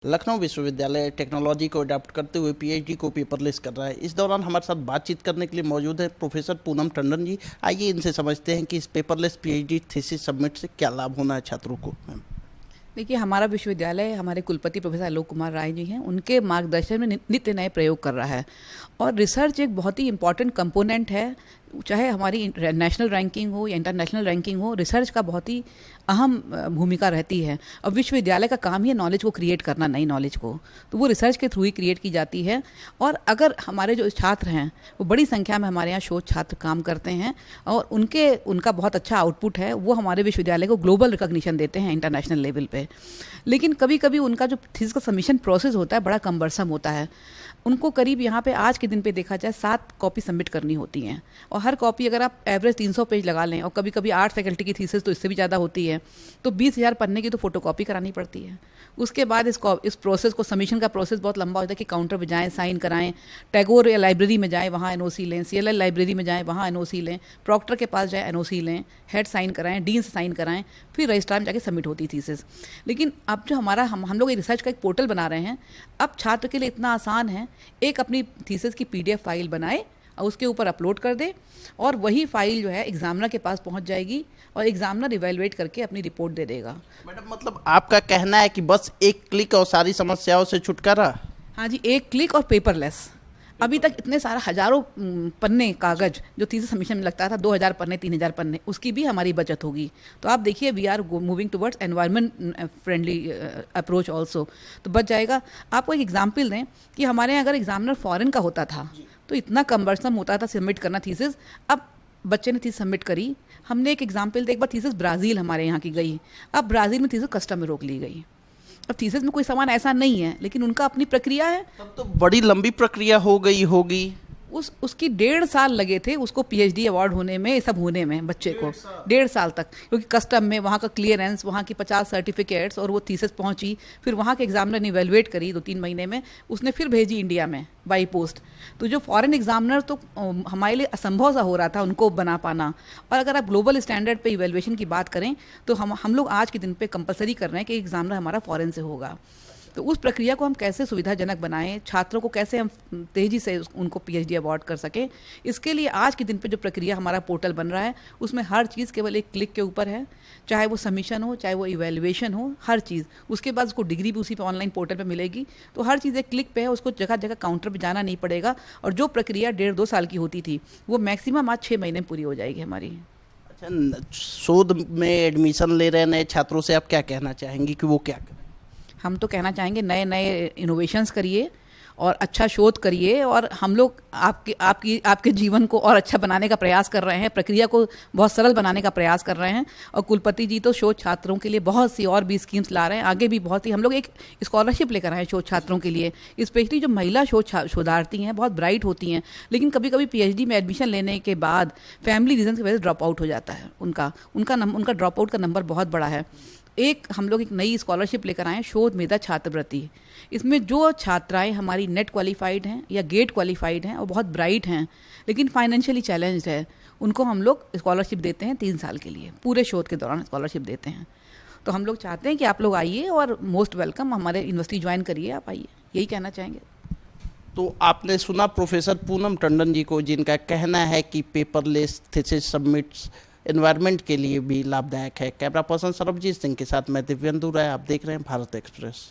लखनऊ विश्वविद्यालय टेक्नोलॉजी को अडॉप्ट करते हुए पीएचडी को पेपरलेस कर रहा है। इस दौरान हमारे साथ बातचीत करने के लिए मौजूद है प्रोफेसर पूनम टंडन जी। आइए इनसे समझते हैं कि इस पेपरलेस पीएचडी थीसिस सबमिट से क्या लाभ होना है छात्रों को। देखिए, हमारा विश्वविद्यालय हमारे कुलपति प्रोफेसर आलोक कुमार राय जी हैं, उनके मार्गदर्शन में नित्य नए प्रयोग कर रहा है। और रिसर्च एक बहुत ही इंपॉर्टेंट कंपोनेंट है, चाहे हमारी नेशनल रैंकिंग हो या इंटरनेशनल रैंकिंग हो, रिसर्च का बहुत ही अहम भूमिका रहती है। और विश्वविद्यालय का काम ही है नॉलेज को क्रिएट करना, नई नॉलेज को, तो वो रिसर्च के थ्रू ही क्रिएट की जाती है। और अगर हमारे जो छात्र हैं वो बड़ी संख्या में हमारे यहाँ शोध छात्र काम करते हैं और उनका बहुत अच्छा आउटपुट है, वो हमारे विश्वविद्यालय को ग्लोबल रिकॉग्निशन देते हैं इंटरनेशनल लेवल पे। लेकिन कभी कभी उनका जो थीसिस का सबमिशन प्रोसेस होता है बड़ा कम्बरसम होता है। उनको करीब यहाँ पे आज के दिन पे देखा जाए 7 कॉपी सबमिट करनी होती हैं, और हर कॉपी अगर आप एवरेज 300 पेज लगा लें, और कभी कभी 8 फैकल्टी की थीसिस तो इससे भी ज़्यादा होती है, तो 20,000 पन्ने की तो फोटोकॉपी करानी पड़ती है। उसके बाद इस प्रोसेस को, सबमिशन का प्रोसेस बहुत लंबा होता है कि काउंटर पर जाएँ, साइन कराएं, टैगोर या लाइब्रेरी में जाएँ, वहाँ एनओसी लें, CLL लाइब्रेरी में जाएँ, वहाँ एनओसी लें, प्रॉक्टर के पास जाएँ, एनओसी लें, हेड साइन कराएं, डीन से साइन कराएं, फिर रजिस्ट्रार में जाके सबमिट होती थीसिस। लेकिन अब जो हम लोग एक रिसर्च का एक पोर्टल बना रहे हैं, अब छात्र के लिए इतना आसान है, एक अपनी थीसिस की PDF फाइल बनाए और उसके ऊपर अपलोड कर दे, और वही फाइल जो है एग्जामिनर के पास पहुंच जाएगी और एग्जामिनर इवेलुएट करके अपनी रिपोर्ट दे देगा। मैडम, मतलब आपका कहना है कि बस एक क्लिक और सारी समस्याओं से छुटकारा? हाँ जी, एक क्लिक और पेपरलेस। अभी तक इतने सारा हजारों पन्ने कागज जो थीसिस सबमिशन में लगता था, 2000 पन्ने, 3000 पन्ने, उसकी भी हमारी बचत होगी। तो आप देखिए, we are moving towards environment friendly approach also, तो बच जाएगा। आपको एक एग्जाम्पल दें कि हमारे यहाँ अगर एग्जामिनर फॉरेन का होता था तो इतना कम्बरसम होता था सबमिट करना थीसिस। अब बच्चे ने थीसिस सबमिट करी, हमने एक एग्जाम्पल दे, एक बार थीसिस ब्राज़ील हमारे यहाँ की गई, अब ब्राज़ील में थीसिस कस्टम में रोक ली गई। अब थीसिस में कोई सामान ऐसा नहीं है, लेकिन उनका अपनी प्रक्रिया है। तब तो बड़ी लंबी प्रक्रिया हो गई होगी। उसकी 1.5 साल लगे थे उसको PhD अवार्ड होने में, ये सब होने में बच्चे को 1.5 साल तक, क्योंकि कस्टम में वहाँ का क्लियरेंस, वहाँ की 50 सर्टिफिकेट्स, और वो थीसिस पहुँची, फिर वहाँ के एग्जामिनर ने इवेलुएट करी 2-3 महीने में, उसने फिर भेजी इंडिया में बाई पोस्ट। तो जो फॉरेन एग्जामिनर, तो हमारे लिए असंभव सा हो रहा था उनको बना पाना। और अगर आप ग्लोबल स्टैंडर्ड पे इवेलुएशन की बात करें तो हम लोग आज के दिन पे कंपलसरी कर रहे हैं कि एग्जामिनर हमारा फॉरेन से होगा। तो उस प्रक्रिया को हम कैसे सुविधाजनक बनाएं, छात्रों को कैसे हम तेज़ी से उनको PhD अवार्ड कर सकें, इसके लिए आज के दिन पे जो प्रक्रिया हमारा पोर्टल बन रहा है, उसमें हर चीज़ केवल एक क्लिक के ऊपर है। चाहे वो सबमिशन हो, चाहे वो इवैल्यूएशन हो, हर चीज़। उसके बाद उसको डिग्री भी उसी पे ऑनलाइन पोर्टल पे मिलेगी। तो हर चीज़ एक क्लिक पे है, उसको जगह जगह काउंटर पर जाना नहीं पड़ेगा। और जो प्रक्रिया 1.5-2 साल की होती थी, वो मैक्सिमम आज 6 महीने में पूरी हो जाएगी हमारी। अच्छा, शोध में एडमिशन ले रहे नए छात्रों से आप क्या कहना चाहेंगी कि वो क्या करें? हम तो कहना चाहेंगे, नए नए इनोवेशंस करिए और अच्छा शोध करिए, और हम लोग आपके जीवन को और अच्छा बनाने का प्रयास कर रहे हैं, प्रक्रिया को बहुत सरल बनाने का प्रयास कर रहे हैं। और कुलपति जी तो शोध छात्रों के लिए बहुत सी और भी स्कीम्स ला रहे हैं, आगे भी बहुत ही। हम लोग एक स्कॉलरशिप लेकर आए हैं शोध छात्रों के लिए, स्पेशली जो महिला शोधार्थी हैं, बहुत ब्राइट होती हैं, लेकिन कभी कभी PhD में एडमिशन लेने के बाद फैमिली रीजन की वजह से ड्रॉप आउट हो जाता है उनका ड्रॉप आउट का नंबर बहुत बड़ा है। हम लोग एक नई स्कॉलरशिप लेकर आए हैं, शोध मेधा छात्रवृत्ति। इसमें जो छात्राएं हमारी नेट क्वालिफाइड हैं या गेट क्वालिफाइड हैं और बहुत ब्राइट हैं, लेकिन फाइनेंशियली चैलेंज्ड है, उनको हम लोग स्कॉलरशिप देते हैं 3 साल के लिए, पूरे शोध के दौरान स्कॉलरशिप देते हैं। तो हम लोग चाहते हैं कि आप लोग आइए और मोस्ट वेलकम, हमारे यूनिवर्सिटी ज्वाइन करिए, आप आइए, यही कहना चाहेंगे। तो आपने सुना प्रोफेसर पूनम टंडन जी को, जिनका कहना है कि पेपरलेस थीसिस सबमिट्स एनवायरनमेंट के लिए भी लाभदायक है। कैमरा पर्सन सरबजीत सिंह के साथ मैं दिव्येंदु राय, आप देख रहे हैं भारत एक्सप्रेस।